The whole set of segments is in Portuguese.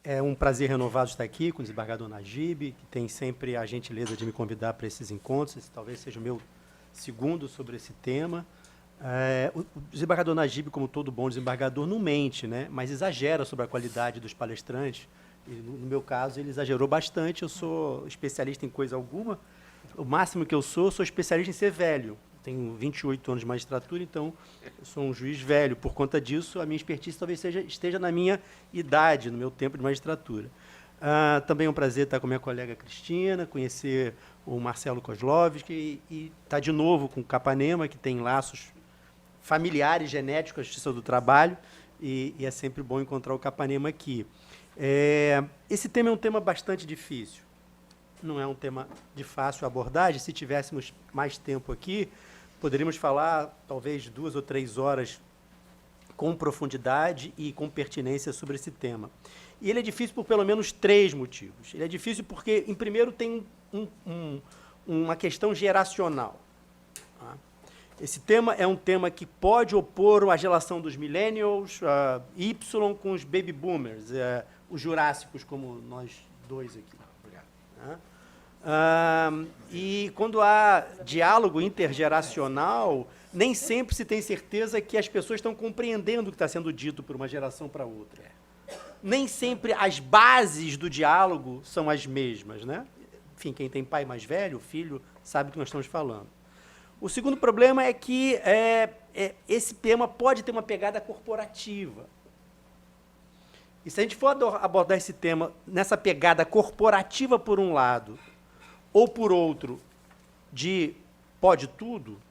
É um prazer renovado estar aqui com o desembargador Najib, que tem sempre a gentileza de me convidar para esses encontros. Esse talvez seja o meu segundo sobre esse tema. O desembargador Najib, como todo bom desembargador, não mente, né? Mas exagera sobre a qualidade dos palestrantes. E, no meu caso, ele exagerou bastante. Eu sou especialista em coisa alguma. O máximo que eu sou especialista em ser velho. Tenho 28 anos de magistratura, então eu sou um juiz velho. Por conta disso, a minha expertise talvez esteja na minha idade, no meu tempo de magistratura. Também é um prazer estar com a minha colega Cristina, conhecer o Marcelo Kozlovski e estar de novo com o Capanema, que tem laços familiares, genéticos, a Justiça do Trabalho, e é sempre bom encontrar o Capanema aqui. Esse tema é um tema bastante difícil. Não é um tema de fácil abordagem. Se tivéssemos mais tempo aqui, poderíamos falar talvez 2 ou 3 horas com profundidade e com pertinência sobre esse tema. E ele é difícil por pelo menos 3 motivos. Ele é difícil porque, em primeiro, tem uma questão geracional. Tá? Esse tema é um tema que pode opor a geração dos millennials, Y, com os baby boomers, os jurássicos, como nós dois aqui. Obrigado. Tá? E quando há diálogo intergeracional, nem sempre se tem certeza que as pessoas estão compreendendo o que está sendo dito por uma geração para outra. Nem sempre as bases do diálogo são as mesmas, né? Enfim, quem tem pai mais velho, filho, sabe do que nós estamos falando. O segundo problema é que esse tema pode ter uma pegada corporativa. E se a gente for abordar esse tema nessa pegada corporativa por um lado, ou por outro, de pode tudo,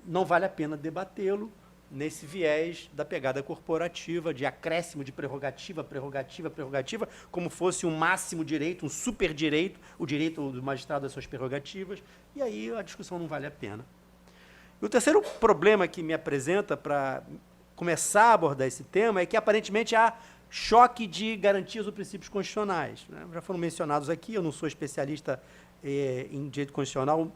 não vale a pena debatê-lo nesse viés da pegada corporativa, de acréscimo de prerrogativa, como fosse um máximo direito, um super direito, o direito do magistrado às suas prerrogativas, e aí a discussão não vale a pena. E o terceiro problema que me apresenta para começar a abordar esse tema é que, aparentemente, há choque de garantias ou princípios constitucionais, né? Já foram mencionados aqui, eu não sou especialista em direito constitucional,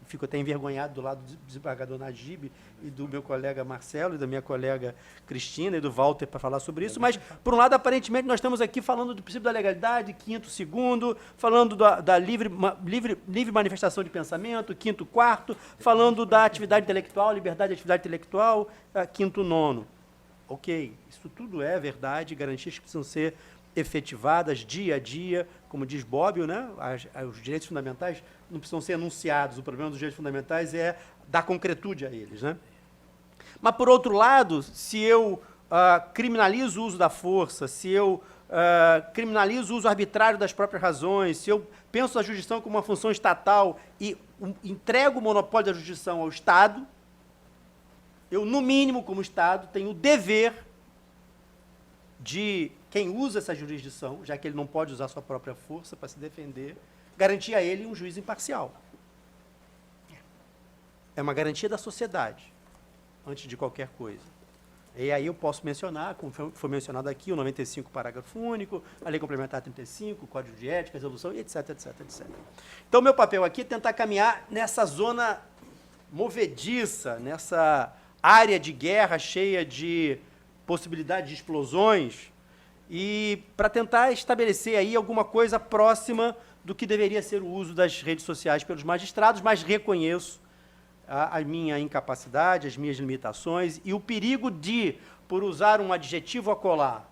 fico até envergonhado do lado do desembargador Najib e do meu colega Marcelo e da minha colega Cristina e do Walter para falar sobre isso, mas, por um lado, aparentemente, nós estamos aqui falando do princípio da legalidade, 5º, 2º, falando da livre manifestação de pensamento, 5º, 4º, falando da atividade intelectual, liberdade de atividade intelectual, 5º, 9º. Ok, isso tudo é verdade, garantias que precisam ser efetivadas dia a dia, como diz Bobbio, né? Os direitos fundamentais não precisam ser anunciados, o problema dos direitos fundamentais é dar concretude a eles, né? Mas, por outro lado, se eu criminalizo o uso da força, se eu criminalizo o uso arbitrário das próprias razões, se eu penso a jurisdição como uma função estatal e entrego o monopólio da jurisdição ao Estado, eu, no mínimo, como Estado, tenho o dever de quem usa essa jurisdição, já que ele não pode usar sua própria força para se defender, garantir a ele um juiz imparcial. É uma garantia da sociedade, antes de qualquer coisa. E aí eu posso mencionar, como foi mencionado aqui, o 95, parágrafo único, a Lei Complementar 35, o Código de Ética, a resolução, etc, etc, etc. Então, meu papel aqui é tentar caminhar nessa zona movediça, nessa área de guerra cheia de possibilidade de explosões, e para tentar estabelecer aí alguma coisa próxima do que deveria ser o uso das redes sociais pelos magistrados, mas reconheço a minha incapacidade, as minhas limitações e o perigo de, por usar um adjetivo a colar,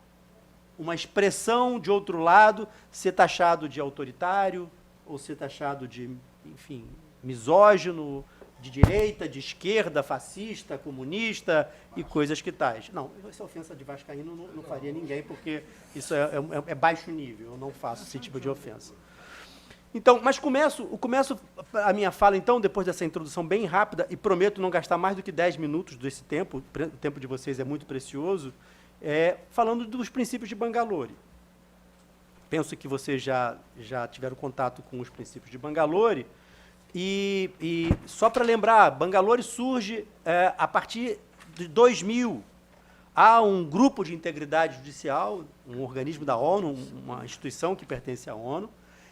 uma expressão de outro lado, ser taxado de autoritário, ou ser taxado de, enfim, misógino, de direita, de esquerda, fascista, comunista e coisas que tais. Não, essa ofensa de vascaíno não faria ninguém, porque isso é baixo nível, eu não faço esse tipo de ofensa. Então, mas começo a minha fala, então, depois dessa introdução bem rápida, e prometo não gastar mais do que 10 minutos desse tempo, o tempo de vocês é muito precioso, falando dos princípios de Bangalore. Penso que vocês já tiveram contato com os princípios de Bangalore, e só para lembrar, Bangalore surge a partir de 2000, há um grupo de integridade judicial, um organismo da ONU, uma instituição que pertence à ONU,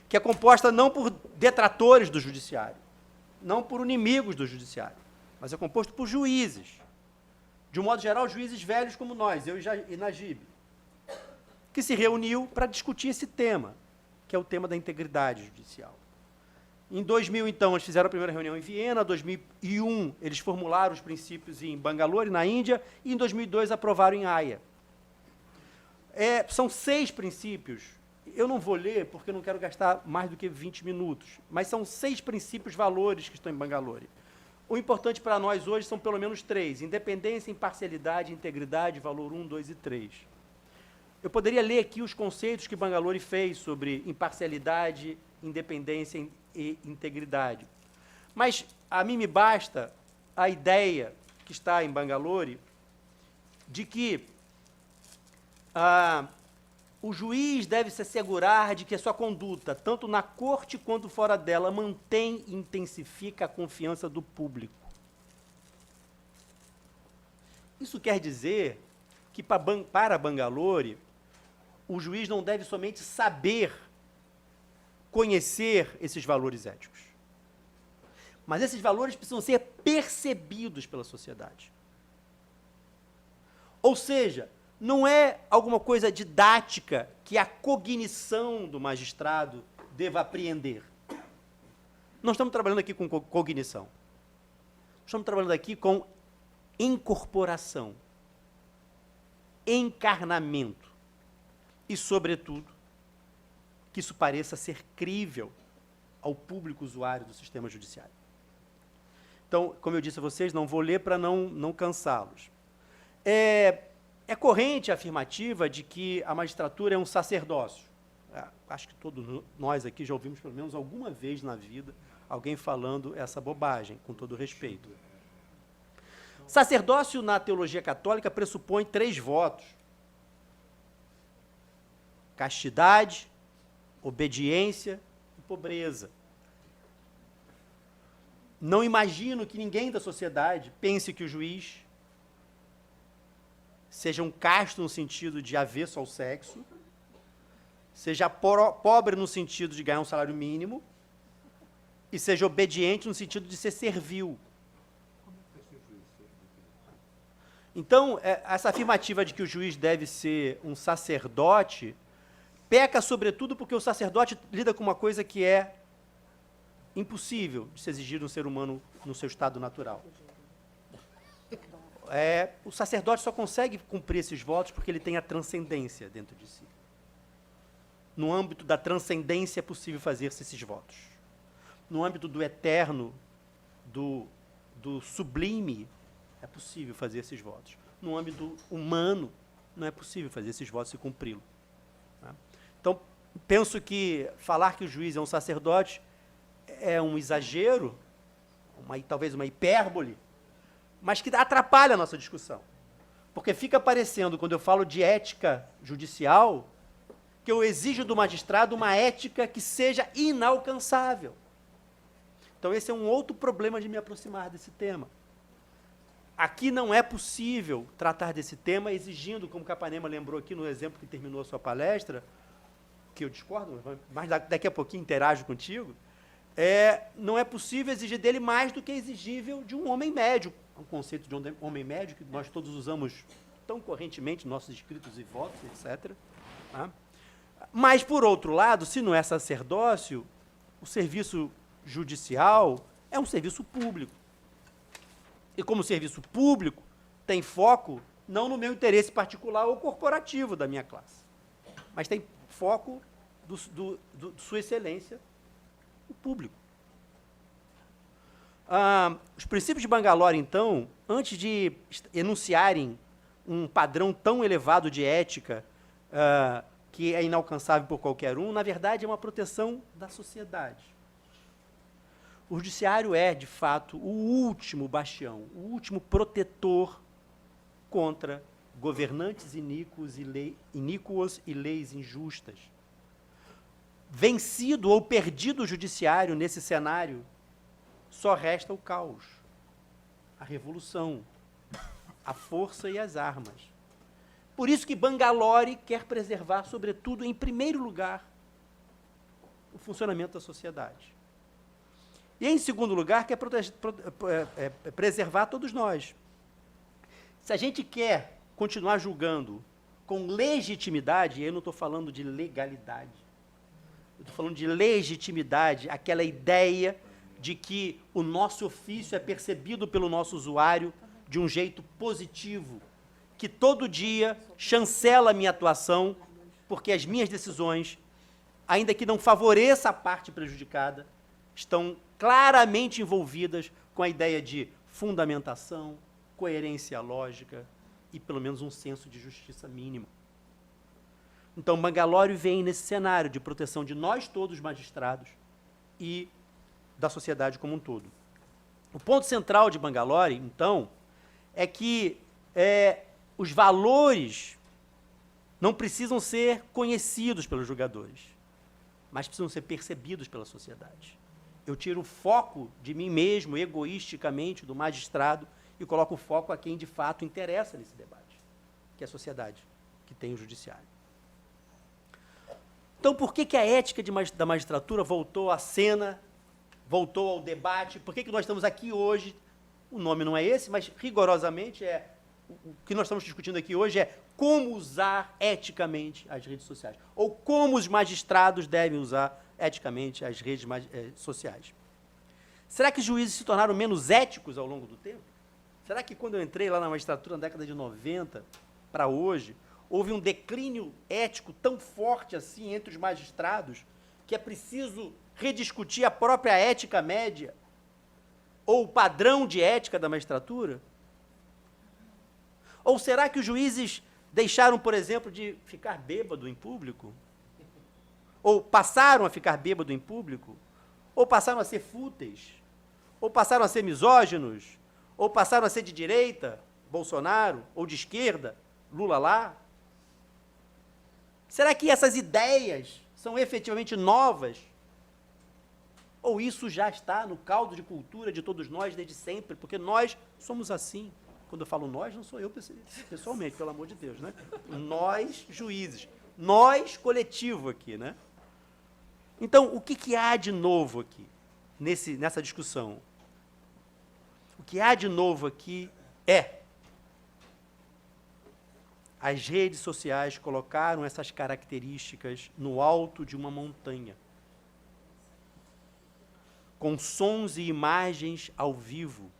que é composta não por detratores do judiciário, não por inimigos do judiciário, mas é composto por juízes. De um modo geral, juízes velhos como nós, eu e Najib, que se reuniu para discutir esse tema, que é o tema da integridade judicial. Em 2000, então, eles fizeram a primeira reunião em Viena, em 2001, eles formularam os princípios em Bangalore, na Índia, e em 2002 aprovaram em Haia. São 6 princípios. Eu não vou ler, porque eu não quero gastar mais do que 20 minutos, mas são 6 princípios, valores que estão em Bangalore. O importante para nós hoje são pelo menos 3, independência, imparcialidade, integridade, valor 1, 2 e 3. Eu poderia ler aqui os conceitos que Bangalore fez sobre imparcialidade, independência e integridade. Mas a mim me basta a ideia que está em Bangalore de que o juiz deve se assegurar de que a sua conduta, tanto na corte quanto fora dela, mantém e intensifica a confiança do público. Isso quer dizer que para Bangalore, o juiz não deve somente saber, conhecer esses valores éticos, mas esses valores precisam ser percebidos pela sociedade. Ou seja, não é alguma coisa didática que a cognição do magistrado deva apreender. Não estamos trabalhando aqui com cognição. Estamos trabalhando aqui com incorporação, encarnamento e, sobretudo, que isso pareça ser crível ao público usuário do sistema judiciário. Então, como eu disse a vocês, não vou ler para não cansá-los. É corrente a afirmativa de que a magistratura é um sacerdócio. Acho que todos nós aqui já ouvimos pelo menos alguma vez na vida alguém falando essa bobagem, com todo respeito. Sacerdócio na teologia católica pressupõe 3 votos: castidade, obediência e pobreza. Não imagino que ninguém da sociedade pense que o juiz seja um casto no sentido de avesso ao sexo, seja pobre no sentido de ganhar um salário mínimo e seja obediente no sentido de ser servil. Então, essa afirmativa de que o juiz deve ser um sacerdote peca, sobretudo, porque o sacerdote lida com uma coisa que é impossível de se exigir de um ser humano no seu estado natural. O sacerdote só consegue cumprir esses votos porque ele tem a transcendência dentro de si. No âmbito da transcendência é possível fazer-se esses votos. No âmbito do eterno, do sublime, é possível fazer esses votos. No âmbito humano, não é possível fazer esses votos e cumpri-lo. Então, penso que falar que o juiz é um sacerdote é um exagero, talvez uma hipérbole, mas que atrapalha a nossa discussão. Porque fica parecendo, quando eu falo de ética judicial, que eu exijo do magistrado uma ética que seja inalcançável. Então, esse é um outro problema de me aproximar desse tema. Aqui não é possível tratar desse tema exigindo, como Capanema lembrou aqui no exemplo que terminou a sua palestra, que eu discordo, mas daqui a pouquinho interajo contigo, não é possível exigir dele mais do que é exigível de um homem médio. O conceito de homem médio que nós todos usamos tão correntemente nos nossos escritos e votos, etc. Mas, por outro lado, se não é sacerdócio, o serviço judicial é um serviço público. E como serviço público, tem foco não no meu interesse particular ou corporativo da minha classe, mas tem foco de sua excelência, o público. Os princípios de Bangalore, então, antes de enunciarem um padrão tão elevado de ética, que é inalcançável por qualquer um, na verdade, é uma proteção da sociedade. O judiciário é, de fato, o último bastião, o último protetor contra governantes iníquos e leis injustas. Vencido ou perdido o judiciário nesse cenário, só resta o caos, a revolução, a força e as armas. Por isso que Bangalore quer preservar, sobretudo, em primeiro lugar, o funcionamento da sociedade. E, em segundo lugar, quer preservar todos nós. Se a gente quer continuar julgando com legitimidade, e eu não estou falando de legalidade, eu estou falando de legitimidade, aquela ideia de que o nosso ofício é percebido pelo nosso usuário de um jeito positivo, que todo dia chancela a minha atuação, porque as minhas decisões, ainda que não favoreça a parte prejudicada, estão claramente envolvidas com a ideia de fundamentação, coerência lógica e, pelo menos, um senso de justiça mínimo. Então, Bangalore vem nesse cenário de proteção de nós todos, magistrados, e da sociedade como um todo. O ponto central de Bangalore, então, é que os valores não precisam ser conhecidos pelos julgadores, mas precisam ser percebidos pela sociedade. Eu tiro o foco de mim mesmo, egoisticamente, do magistrado, e coloco o foco a quem, de fato, interessa nesse debate, que é a sociedade, que tem o judiciário. Então, por que a ética da magistratura voltou à cena, voltou ao debate? Por que nós estamos aqui hoje? O nome não é esse, mas, rigorosamente, o que nós estamos discutindo aqui hoje é como usar eticamente as redes sociais, ou como os magistrados devem usar eticamente as redes sociais. Será que os juízes se tornaram menos éticos ao longo do tempo? Será que quando eu entrei lá na magistratura na década de 90 para hoje, houve um declínio ético tão forte assim entre os magistrados que é preciso rediscutir a própria ética média ou o padrão de ética da magistratura? Ou será que os juízes deixaram, por exemplo, de ficar bêbado em público? Ou passaram a ficar bêbado em público? Ou passaram a ser fúteis? Ou passaram a ser misóginos? Ou passaram a ser de direita, Bolsonaro? Ou de esquerda, Lula lá? Será que essas ideias são efetivamente novas? Ou isso já está no caldo de cultura de todos nós desde sempre? Porque nós somos assim. Quando eu falo nós, não sou eu pessoalmente, pelo amor de Deus, né? Nós, juízes. Nós, coletivo aqui, né? Então, o que há de novo aqui, nessa discussão? O que há de novo aqui é as redes sociais colocaram essas características no alto de uma montanha, com sons e imagens ao vivo.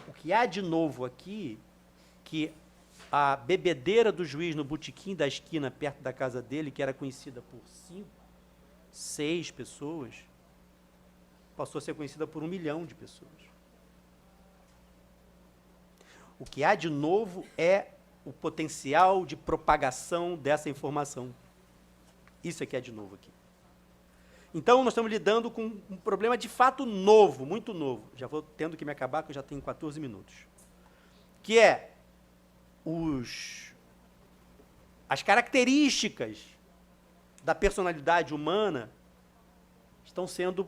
O que há de novo aqui, que a bebedeira do juiz no botequim da esquina, perto da casa dele, que era conhecida por 5, 6 pessoas, passou a ser conhecida por 1 milhão de pessoas. O que há de novo é o potencial de propagação dessa informação. Isso é que é de novo aqui. Então, nós estamos lidando com um problema de fato novo, muito novo. Já vou tendo que me acabar, que eu já tenho 14 minutos. Que é as características da personalidade humana estão sendo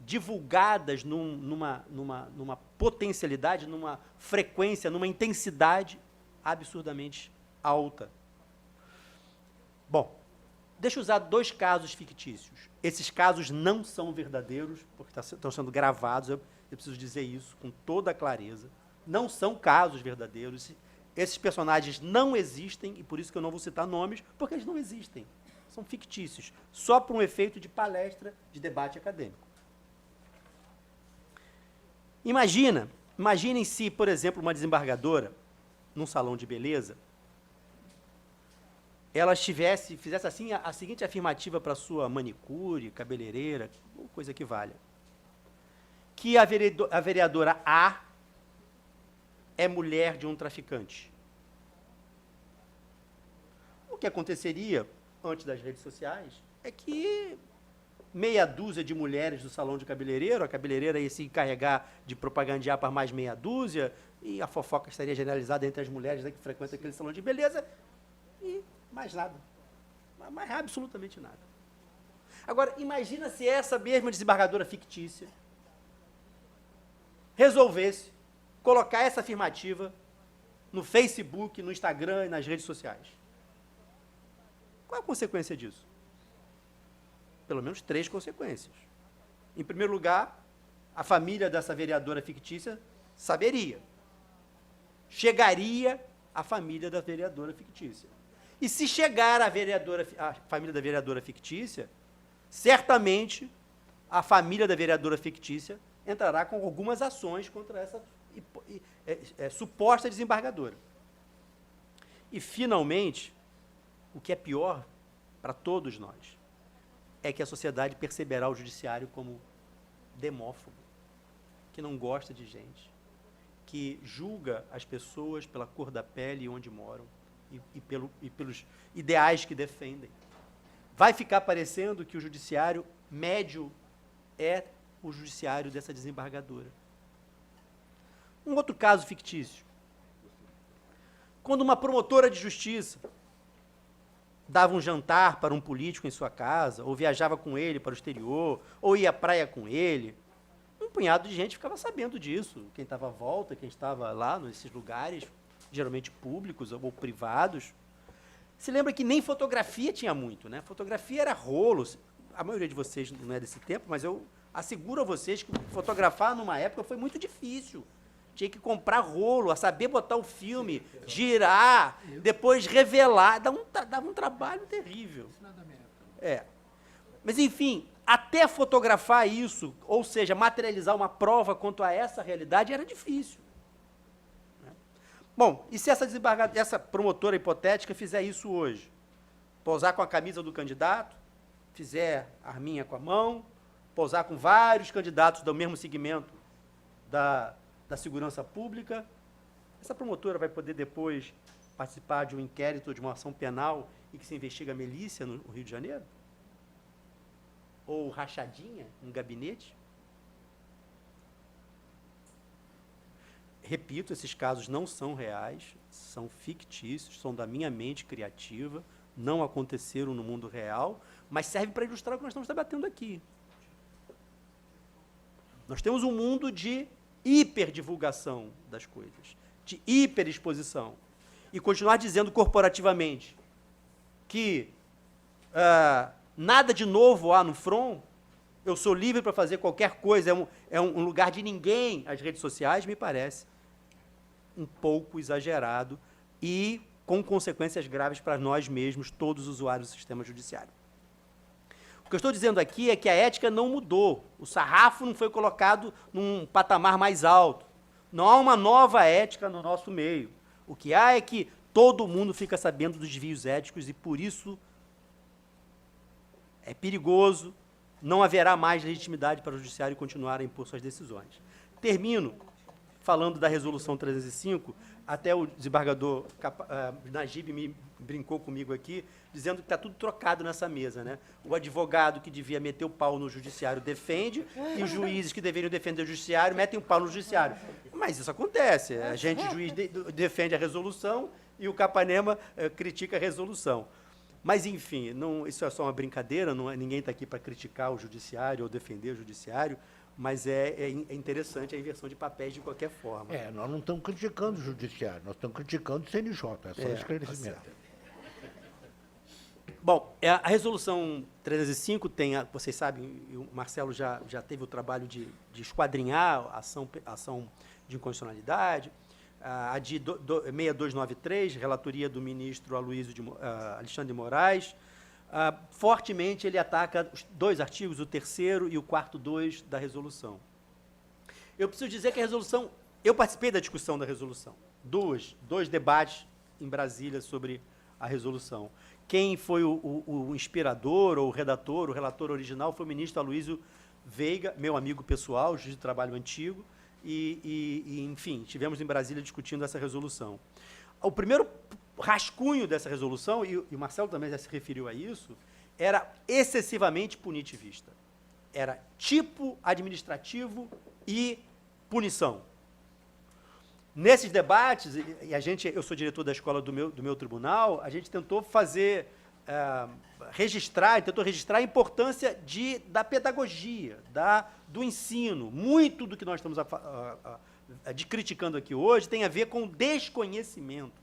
divulgadas numa potencialidade, numa frequência, numa intensidade absurdamente alta. Bom, deixa eu usar 2 casos fictícios. Esses casos não são verdadeiros, porque estão sendo gravados, eu preciso dizer isso com toda a clareza. Não são casos verdadeiros. Esses personagens não existem, e por isso que eu não vou citar nomes, porque eles não existem. São fictícios, só por um efeito de palestra, de debate acadêmico. Imaginem se, por exemplo, uma desembargadora, num salão de beleza, ela fizesse assim a seguinte afirmativa para a sua manicure, cabeleireira, ou coisa que valha. Que a vereadora A é mulher de um traficante. O que aconteceria, antes das redes sociais, é que meia dúzia de mulheres do salão de cabeleireiro, a cabeleireira ia se encarregar de propagandear para mais meia dúzia, e a fofoca estaria generalizada entre as mulheres que frequentam aquele salão de beleza, e mais nada. Mais absolutamente nada. Agora, imagina se essa mesma desembargadora fictícia resolvesse colocar essa afirmativa no Facebook, no Instagram e nas redes sociais. Qual é a consequência disso? Pelo menos 3 consequências. Em primeiro lugar, a família dessa vereadora fictícia saberia. Chegaria à família da vereadora fictícia. E se chegar à família da vereadora fictícia, certamente a família da vereadora fictícia entrará com algumas ações contra essa suposta desembargadora. E, finalmente, o que é pior para todos nós é que a sociedade perceberá o judiciário como demófobo, que não gosta de gente, que julga as pessoas pela cor da pele e onde moram e pelos ideais que defendem. Vai ficar parecendo que o judiciário médio é o judiciário dessa desembargadora. Um outro caso fictício. Quando uma promotora de justiça dava um jantar para um político em sua casa, ou viajava com ele para o exterior, ou ia à praia com ele, um punhado de gente ficava sabendo disso. Quem estava à volta, quem estava lá nesses lugares, geralmente públicos ou privados. Se lembra que nem fotografia tinha muito, né? Fotografia era rolo. A maioria de vocês não é desse tempo, mas eu asseguro a vocês que fotografar numa época foi muito difícil. Tinha que comprar rolo, a saber botar o filme, girar, depois revelar. Dava um trabalho terrível. Mas, enfim, até fotografar isso, ou seja, materializar uma prova quanto a essa realidade, era difícil. Bom, e se essa promotora hipotética fizer isso hoje? Posar com a camisa do candidato, fizer arminha com a mão, posar com vários candidatos do mesmo segmento da segurança pública, essa promotora vai poder depois participar de um inquérito, de uma ação penal e que se investiga a milícia no Rio de Janeiro? Ou rachadinha, um gabinete? Repito, esses casos não são reais, são fictícios, são da minha mente criativa, não aconteceram no mundo real, mas serve para ilustrar o que nós estamos debatendo aqui. Nós temos um mundo de hiperdivulgação das coisas, de hiperexposição. E continuar dizendo corporativamente que nada de novo há no front, eu sou livre para fazer qualquer coisa, é um lugar de ninguém, as redes sociais, me parece um pouco exagerado e com consequências graves para nós mesmos, todos os usuários do sistema judiciário. O que eu estou dizendo aqui é que a ética não mudou, o sarrafo não foi colocado num patamar mais alto, não há uma nova ética no nosso meio. O que há é que todo mundo fica sabendo dos desvios éticos e, por isso, é perigoso, não haverá mais legitimidade para o judiciário continuar a impor suas decisões. Termino falando da Resolução 305, até o desembargador Najib me brincou comigo aqui, dizendo que está tudo trocado nessa mesa, né? O advogado que devia meter o pau no judiciário defende, e os juízes que deveriam defender o judiciário metem o pau no judiciário. Mas isso acontece, a gente, juiz, defende a resolução e o Capanema critica a resolução. Mas, enfim, isso é só uma brincadeira, ninguém está aqui para criticar o judiciário ou defender o judiciário, mas é interessante a inversão de papéis de qualquer forma. Nós não estamos criticando o judiciário, nós estamos criticando o CNJ, é só esclarecimento. Bom, a resolução 305 tem, vocês sabem, o Marcelo já teve o trabalho de esquadrinhar a ação de inconstitucionalidade, a de 6293, relatoria do ministro Alexandre de Moraes. Fortemente ele ataca os 2 artigos, o 3º e o 4.2 da resolução. Eu preciso dizer que a resolução, eu participei da discussão da resolução, dois debates em Brasília sobre a resolução. Quem foi o inspirador ou o redator, o relator original foi o ministro Aloysio Veiga, meu amigo pessoal, juiz de trabalho antigo, enfim, estivemos em Brasília discutindo essa resolução. O primeiro rascunho dessa resolução, e o Marcelo também já se referiu a isso, era excessivamente punitivista. Era tipo administrativo e punição. Nesses debates, e eu sou diretor da escola do meu tribunal, a gente tentou registrar a importância da pedagogia, do ensino. Muito do que nós estamos de criticando aqui hoje tem a ver com desconhecimento.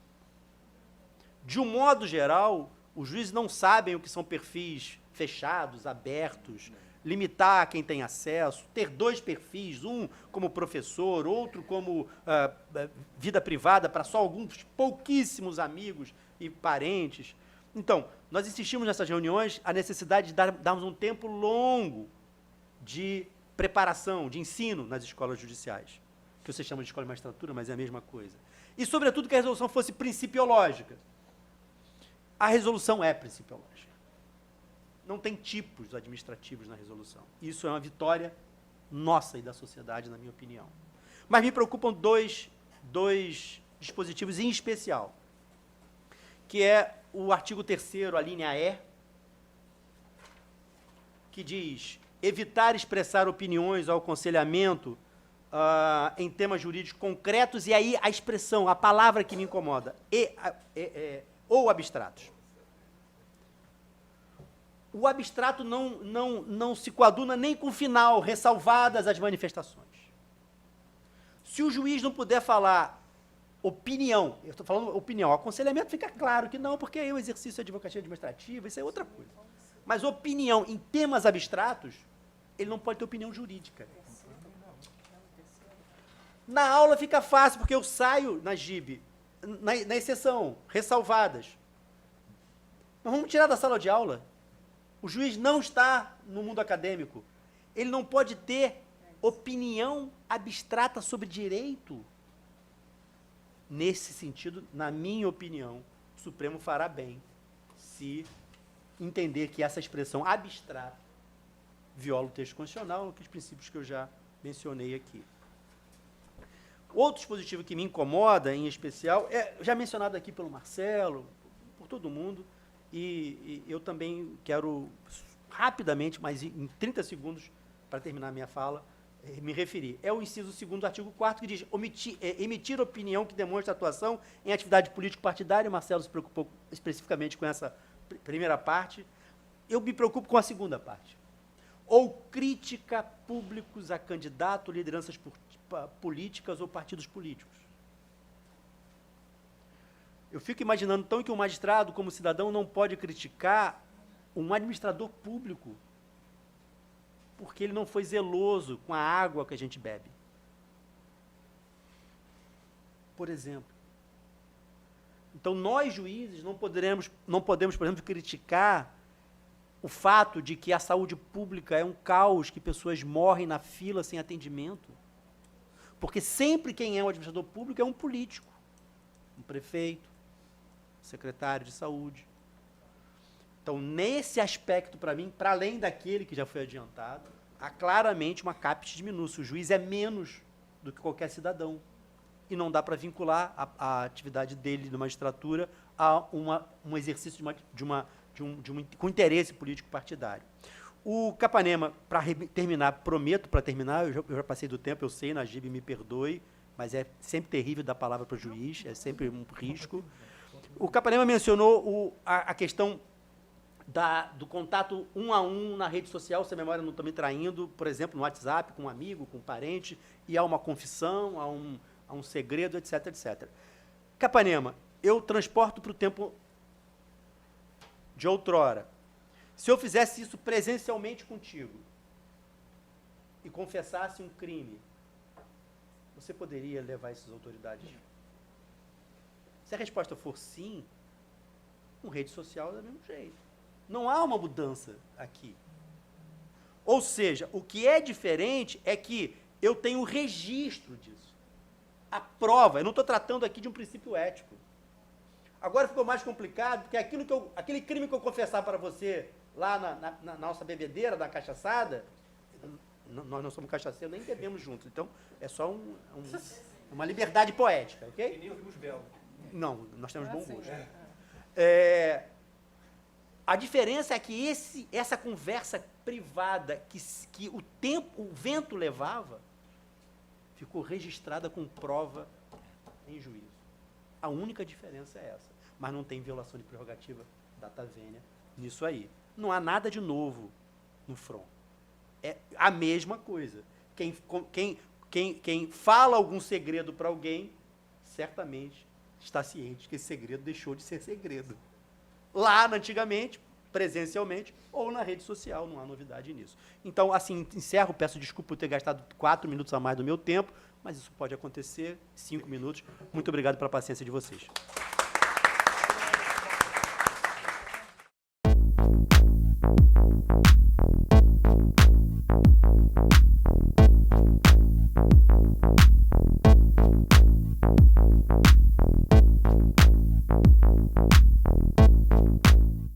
De um modo geral, os juízes não sabem o que são perfis fechados, abertos, limitar quem tem acesso, ter 2 perfis, um como professor, outro como vida privada para só alguns pouquíssimos amigos e parentes. Então, nós insistimos nessas reuniões a necessidade de darmos um tempo longo de preparação, de ensino nas escolas judiciais, que você chama de escola de magistratura, mas é a mesma coisa. E, sobretudo, que a resolução fosse principiológica. A resolução é principiológica. Não tem tipos administrativos na resolução. Isso é uma vitória nossa e da sociedade, na minha opinião. Mas me preocupam dois dispositivos em especial, que é o artigo 3º, a linha E, que diz evitar expressar opiniões ou aconselhamento em temas jurídicos concretos, e aí a expressão, a palavra que me incomoda, ou abstratos. O abstrato não se coaduna nem com o final, ressalvadas as manifestações. Se o juiz não puder falar opinião, eu estou falando opinião, aconselhamento fica claro que não, porque aí o exercício de advocacia administrativa, isso é outra coisa. Mas opinião em temas abstratos, ele não pode ter opinião jurídica. Na aula fica fácil, porque eu saio na GIB, na exceção, ressalvadas. Mas vamos tirar da sala de aula. O juiz não está no mundo acadêmico. Ele não pode ter opinião abstrata sobre direito. Nesse sentido, na minha opinião, o Supremo fará bem se entender que essa expressão abstrata viola o texto constitucional, aqueles princípios que eu já mencionei aqui. Outro dispositivo que me incomoda, em especial, é já mencionado aqui pelo Marcelo, por todo mundo, e eu também quero, rapidamente, mas em 30 segundos, para terminar a minha fala, me referir. É o inciso 2º do artigo 4º, que diz emitir opinião que demonstre atuação em atividade político-partidária. O Marcelo se preocupou especificamente com essa primeira parte. Eu me preocupo com a segunda parte. Ou crítica públicos a candidato, lideranças políticas ou partidos políticos. Eu fico imaginando, então, que um magistrado, como cidadão, não pode criticar um administrador público porque ele não foi zeloso com a água que a gente bebe. Por exemplo. Então, nós, juízes, não podemos, por exemplo, criticar o fato de que a saúde pública é um caos, que pessoas morrem na fila sem atendimento. Porque sempre quem é um administrador público é um político. Um prefeito, um secretário de saúde. Então, nesse aspecto, para mim, para além daquele que já foi adiantado, há claramente uma caput diminuta. O juiz é menos do que qualquer cidadão. E não dá para vincular a atividade dele na magistratura a um exercício com interesse político partidário. O Capanema, para terminar, prometo para terminar, eu já passei do tempo, eu sei, Najib, me perdoe, mas é sempre terrível dar palavra para o juiz, é sempre um risco. O Capanema mencionou a questão do contato 1 a 1 na rede social, se a memória não está me traindo, por exemplo, no WhatsApp, com um amigo, com um parente, e há uma confissão, há um segredo, etc, etc. Capanema, eu transporto para o tempo de outrora. Se eu fizesse isso presencialmente contigo e confessasse um crime, você poderia levar essas autoridades? Se a resposta for sim, com rede social é do mesmo jeito. Não há uma mudança aqui. Ou seja, o que é diferente é que eu tenho registro disso. A prova, eu não estou tratando aqui de um princípio ético. Agora ficou mais complicado, porque aquele crime que eu confessar para você lá na nossa bebedeira, na cachaçada, nós não somos cachaceiros, nem bebemos juntos, então é só uma liberdade poética, ok? E nem ouvimos belo. Não, nós temos bom gosto. A diferença é que essa conversa privada que o vento levava, ficou registrada com prova em juízo. A única diferença é essa. Mas não tem violação de prerrogativa data vênia nisso aí. Não há nada de novo no front. É a mesma coisa. Quem Quem fala algum segredo para alguém, certamente está ciente que esse segredo deixou de ser segredo. Lá, antigamente, presencialmente, ou na rede social, não há novidade nisso. Então, assim, encerro, peço desculpa por ter gastado 4 minutos a mais do meu tempo, mas isso pode acontecer, 5 minutos. Muito obrigado pela paciência de vocês.